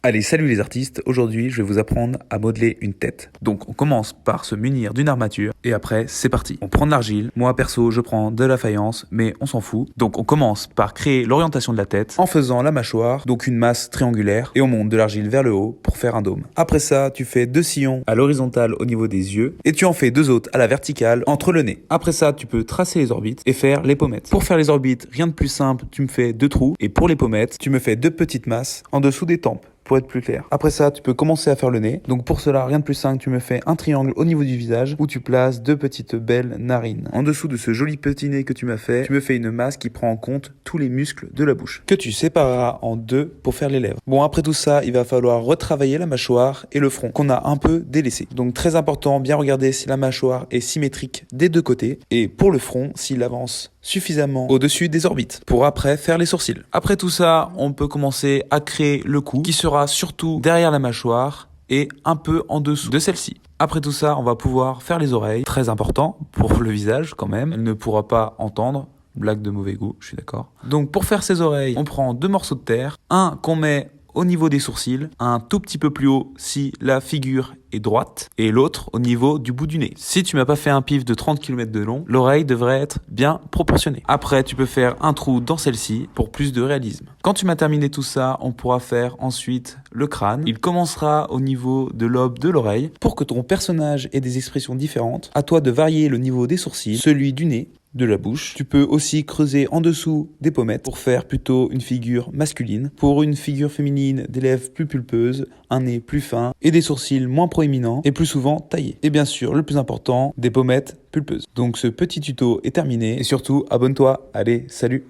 Allez, salut les artistes, aujourd'hui je vais vous apprendre à modeler une tête. Donc on commence par se munir d'une armature et après c'est parti. On prend de l'argile, moi perso je prends de la faïence mais on s'en fout. Donc on commence par créer l'orientation de la tête en faisant la mâchoire, donc une masse triangulaire, et on monte de l'argile vers le haut pour faire un dôme. Après ça tu fais 2 sillons à l'horizontale au niveau des yeux et tu en fais 2 autres à la verticale entre le nez. Après ça tu peux tracer les orbites et faire les pommettes. Pour faire les orbites, rien de plus simple, tu me fais 2 trous et pour les pommettes, tu me fais 2 petites masses en dessous des tempes, pour être plus clair. Après ça, tu peux commencer à faire le nez. Donc pour cela, rien de plus simple, tu me fais un triangle au niveau du visage où tu places 2 petites belles narines. En dessous de ce joli petit nez que tu m'as fait, tu me fais une masse qui prend en compte tous les muscles de la bouche, que tu sépareras en 2 pour faire les lèvres. Bon, après tout ça, il va falloir retravailler la mâchoire et le front, qu'on a un peu délaissé. Donc très important, bien regarder si la mâchoire est symétrique des 2 côtés, et pour le front, s'il avance suffisamment au-dessus des orbites, pour après faire les sourcils. Après tout ça, on peut commencer à créer le cou, qui sera surtout derrière la mâchoire et un peu en dessous de celle-ci. Après tout ça, on va pouvoir faire les oreilles, très important pour le visage quand même, elle ne pourra pas entendre. Blague de mauvais goût, je suis d'accord. Donc pour faire ses oreilles, on prend 2 morceaux de terre, un qu'on met au niveau des sourcils, un tout petit peu plus haut si la figure est droite, et l'autre au niveau du bout du nez. Si tu m'as pas fait un pif de 30 km de long, l'oreille devrait être bien proportionnée. Après, tu peux faire un trou dans celle-ci pour plus de réalisme. Quand tu m'as terminé tout ça, on pourra faire ensuite le crâne. Il commencera au niveau de l'aube de l'oreille. Pour que ton personnage ait des expressions différentes, à toi de varier le niveau des sourcils, celui du nez, de la bouche. Tu peux aussi creuser en dessous des pommettes pour faire plutôt une figure masculine. Pour une figure féminine, des lèvres plus pulpeuses, un nez plus fin et des sourcils moins proéminents et plus souvent taillés. Et bien sûr, le plus important, des pommettes pulpeuses. Donc ce petit tuto est terminé et surtout, abonne-toi. Allez, salut!